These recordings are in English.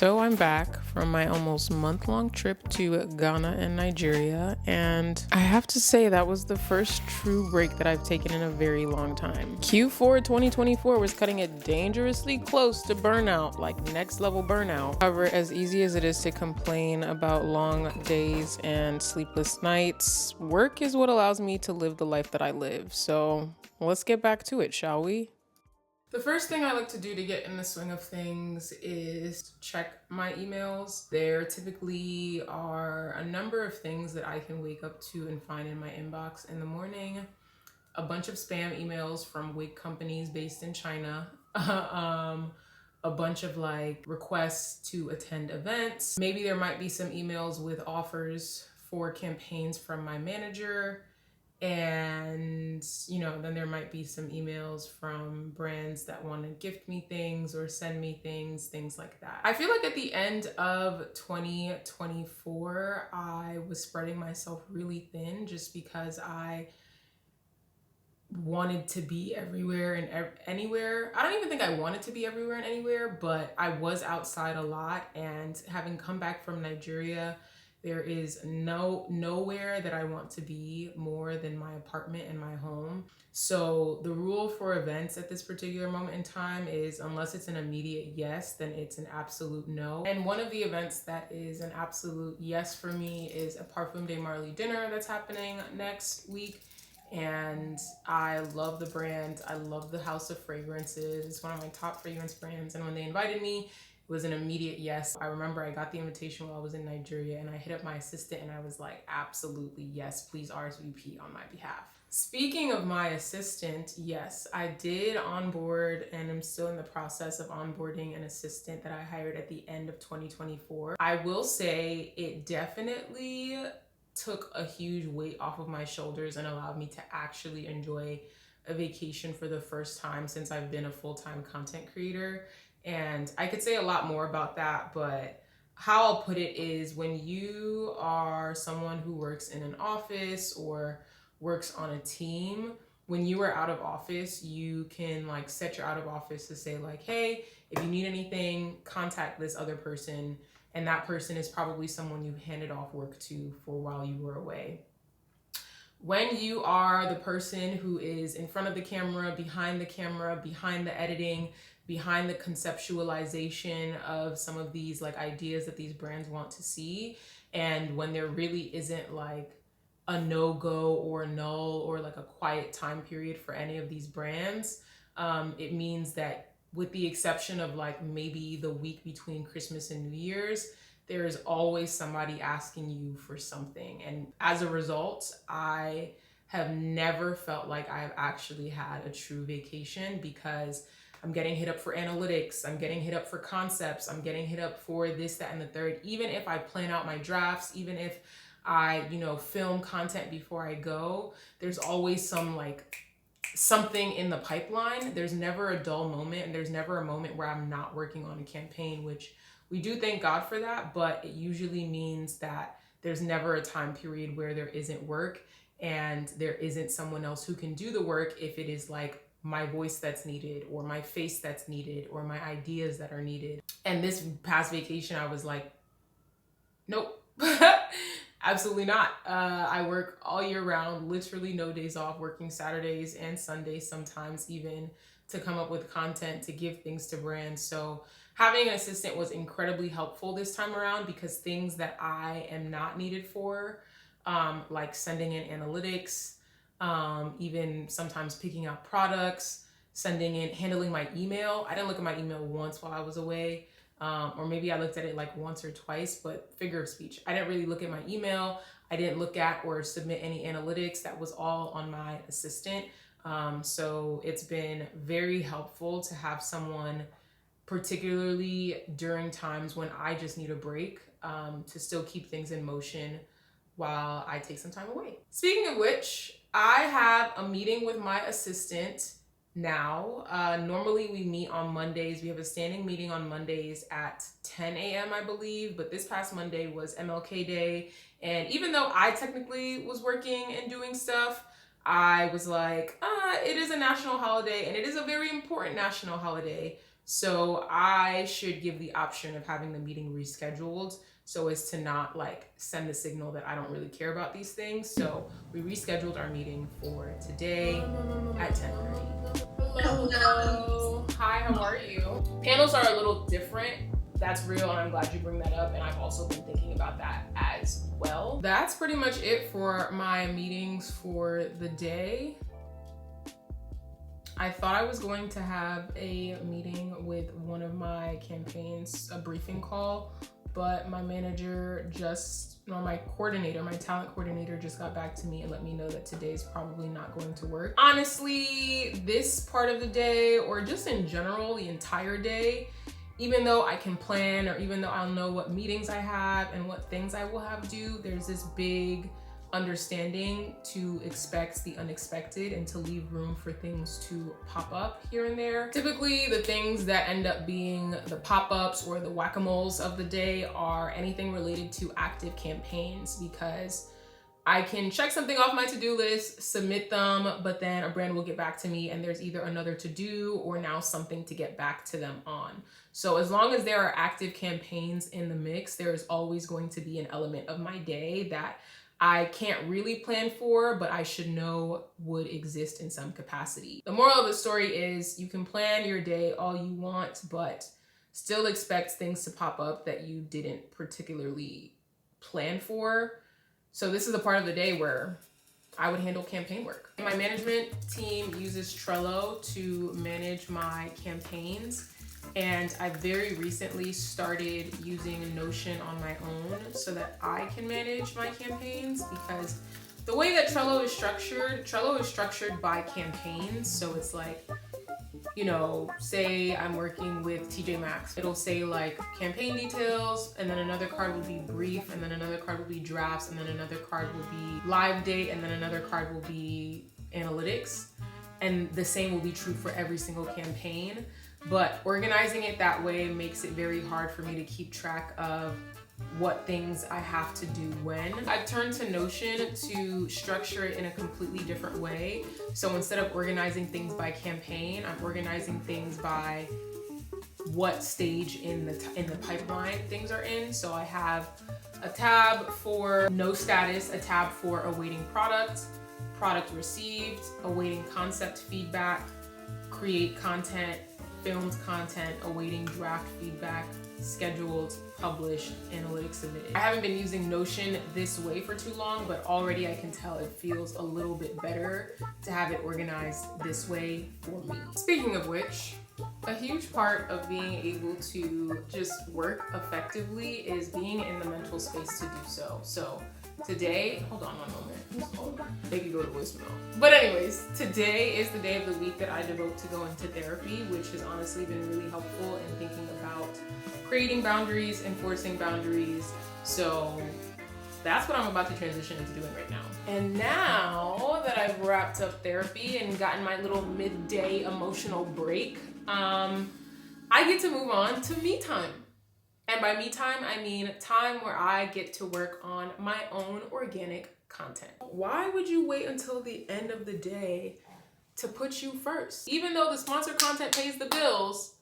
So I'm back from my almost month-long trip to Ghana and Nigeria, and I have to say that was the first true break that I've taken in a very long time. Q4 2024 was cutting it dangerously close to burnout, like next level burnout. However, as easy as it is to complain about long days and sleepless nights, work is what allows me to live the life that I live. So let's get back to it, shall we? The first thing I like to do to get in the swing of things is check my emails. There typically are a number of things that I can wake up to and find in my inbox in the morning. A bunch of spam emails from wig companies based in China. A bunch of like requests to attend events. Maybe there might be some emails with offers for campaigns from my manager. And, then there might be some emails from brands that want to gift me things or send me things like that. I feel like at the end of 2024, I was spreading myself really thin just because I wanted to be everywhere and anywhere. I don't even think I wanted to be everywhere and anywhere, but I was outside a lot. And having come back from Nigeria, there is nowhere that I want to be more than my apartment and my home. So the rule for events at this particular moment in time is unless it's an immediate yes, then it's an absolute no. And one of the events that is an absolute yes for me is a Parfum de Marly dinner that's happening next week. And I love the brand. I love the House of Fragrances. It's one of my top fragrance brands. And when they invited me, it was an immediate yes. I remember I got the invitation while I was in Nigeria and I hit up my assistant and I was like, absolutely yes, please RSVP on my behalf. Speaking of my assistant, yes, I did onboard and I'm still in the process of onboarding an assistant that I hired at the end of 2024. I will say it definitely took a huge weight off of my shoulders and allowed me to actually enjoy a vacation for the first time since I've been a full-time content creator. And I could say a lot more about that, but how I'll put it is when you are someone who works in an office or works on a team, when you are out of office, you can like set your out of office to say like, hey, if you need anything, contact this other person. And that person is probably someone you handed off work to for while you were away. When you are the person who is in front of the camera, behind the editing, behind the conceptualization of some of these like ideas that these brands want to see, and when there really isn't like a no-go or null or like a quiet time period for any of these brands, it means that with the exception of like maybe the week between Christmas and New Year's, there is always somebody asking you for something. And as a result, I have never felt like I've actually had a true vacation because I'm getting hit up for analytics, I'm getting hit up for concepts, I'm getting hit up for this, that, and the third. Even if I plan out my drafts, even if I, film content before I go, there's always something in the pipeline. There's never a dull moment, and there's never a moment where I'm not working on a campaign, which we do thank God for that, but it usually means that there's never a time period where there isn't work and there isn't someone else who can do the work if it is like my voice that's needed or my face that's needed or my ideas that are needed. And this past vacation, I was like, nope. Absolutely not. I work all year round, literally no days off, working Saturdays and Sundays sometimes even to come up with content, to give things to brands. So having an assistant was incredibly helpful this time around because things that I am not needed for, like sending in analytics, even sometimes picking out products, handling my email. I didn't look at my email once while I was away. Or maybe I looked at it like once or twice, but figure of speech. I didn't really look at my email. I didn't look at or submit any analytics. That was all on my assistant. So it's been very helpful to have someone, particularly during times when I just need a break, to still keep things in motion while I take some time away. Speaking of which, I have a meeting with my assistant now. Normally we meet on Mondays. We have a standing meeting on Mondays at 10 a.m. I believe, but this past Monday was MLK Day. And even though I technically was working and doing stuff, I was like, it is a national holiday and it is a very important national holiday So I should give the option of having the meeting rescheduled so as to not like send the signal that I don't really care about these things. So we rescheduled our meeting for today at 10:30. Hello. Hi, how are you? Panels are a little different. That's real, and I'm glad you bring that up, and I've also been thinking about that as well. That's pretty much it for my meetings for the day. I thought I was going to have a meeting with one of my campaigns, a briefing call, but my manager my talent coordinator just got back to me and let me know that today's probably not going to work. Honestly, this part of the day, or just in general, the entire day, even though I can plan, or even though I'll know what meetings I have and what things I will have due, there's this big understanding to expect the unexpected and to leave room for things to pop up here and there. Typically, the things that end up being the pop-ups or the whack-a-moles of the day are anything related to active campaigns, because I can check something off my to-do list, submit them, but then a brand will get back to me and there's either another to-do or now something to get back to them on. So as long as there are active campaigns in the mix, there is always going to be an element of my day that I can't really plan for, but I should know would exist in some capacity. The moral of the story is you can plan your day all you want, but still expect things to pop up that you didn't particularly plan for. So this is the part of the day where I would handle campaign work. My management team uses Trello to manage my campaigns. And I very recently started using Notion on my own so that I can manage my campaigns, because the way that Trello is structured by campaigns. So it's like, you know, say I'm working with TJ Maxx, it'll say like campaign details, and then another card will be brief, and then another card will be drafts, and then another card will be live date, and then another card will be analytics. And the same will be true for every single campaign. But organizing it that way makes it very hard for me to keep track of what things I have to do when. I've turned to Notion to structure it in a completely different way. So instead of organizing things by campaign, I'm organizing things by what stage in the pipeline things are in. So I have a tab for no status, a tab for awaiting product received, awaiting concept feedback, create content, filmed content, awaiting draft feedback, scheduled, published, analytics submitted. I haven't been using Notion this way for too long, but already I can tell it feels a little bit better to have it organized this way for me. Speaking of which, a huge part of being able to just work effectively is being in the mental space to do so. So today, hold on one moment. Maybe go to voicemail. But anyways, today is the day of the week that I devote to going to therapy, which has honestly been really helpful in thinking about creating boundaries, enforcing boundaries. So that's what I'm about to transition into doing right now. And now that I've wrapped up therapy and gotten my little midday emotional break, I get to move on to me time. And by me time, I mean time where I get to work on my own organic content. Why would you wait until the end of the day to put you first? Even though the sponsored content pays the bills,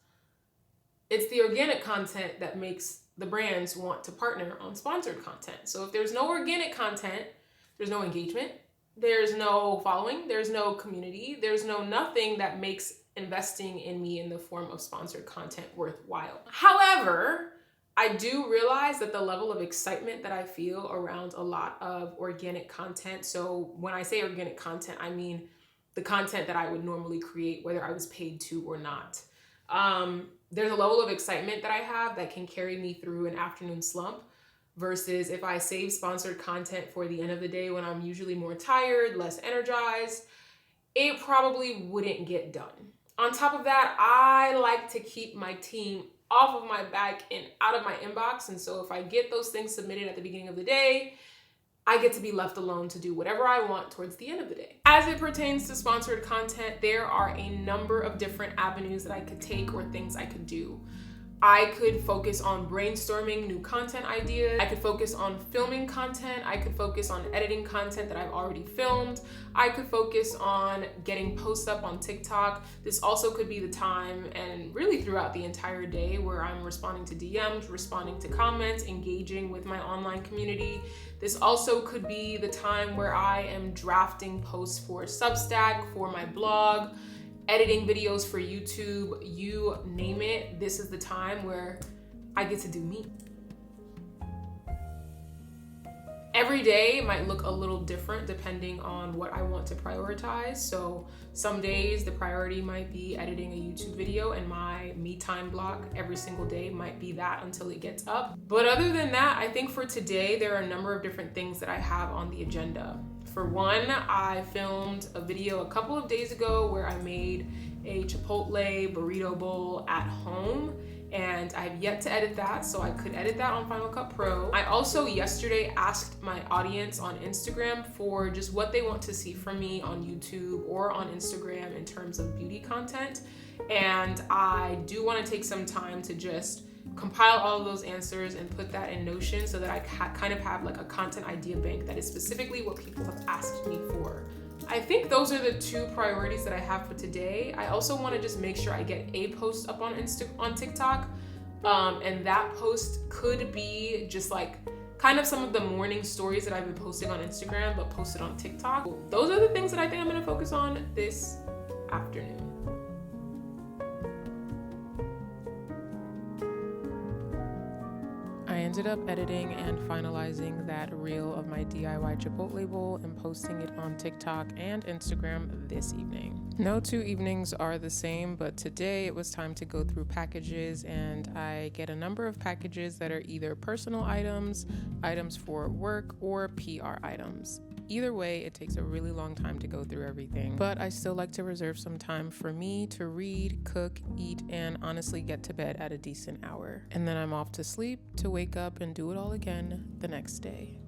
it's the organic content that makes the brands want to partner on sponsored content. So if there's no organic content, there's no engagement, there's no following, there's no community, there's no nothing that makes investing in me in the form of sponsored content worthwhile. However, I do realize that the level of excitement that I feel around a lot of organic content, so when I say organic content, I mean the content that I would normally create, whether I was paid to or not. There's a level of excitement that I have that can carry me through an afternoon slump, versus if I save sponsored content for the end of the day when I'm usually more tired, less energized, it probably wouldn't get done. On top of that, I like to keep my team off of my back and out of my inbox. And so if I get those things submitted at the beginning of the day, I get to be left alone to do whatever I want towards the end of the day. As it pertains to sponsored content, there are a number of different avenues that I could take or things I could do. I could focus on brainstorming new content ideas. I could focus on filming content. I could focus on editing content that I've already filmed. I could focus on getting posts up on TikTok. This also could be the time, and really throughout the entire day, where I'm responding to DMs, responding to comments, engaging with my online community. This also could be the time where I am drafting posts for Substack, for my blog, editing videos for YouTube, you name it. This is the time where I get to do me. Every day might look a little different depending on what I want to prioritize. So some days the priority might be editing a YouTube video, and my me time block every single day might be that until it gets up. But other than that, I think for today, there are a number of different things that I have on the agenda. For one, I filmed a video a couple of days ago where I made a Chipotle burrito bowl at home, and I have yet to edit that, so I could edit that on Final Cut Pro. I also yesterday asked my audience on Instagram for just what they want to see from me on YouTube or on Instagram in terms of beauty content, and I do want to take some time to just compile all of those answers and put that in Notion so that I kind of have like a content idea bank that is specifically what people have asked me for. I think those are the two priorities that I have for today. I also want to just make sure I get a post up on TikTok, and that post could be just like kind of some of the morning stories that I've been posting on Instagram but posted on TikTok. Those are the things that I think I'm going to focus on this afternoon. I ended up editing and finalizing that reel of my DIY Chipotle bowl and posting it on TikTok and Instagram this evening. No two evenings are the same, but today it was time to go through packages, and I get a number of packages that are either personal items, items for work, or PR items. Either way, it takes a really long time to go through everything, but I still like to reserve some time for me to read, cook, eat, and honestly get to bed at a decent hour. And then I'm off to sleep to wake up and do it all again the next day.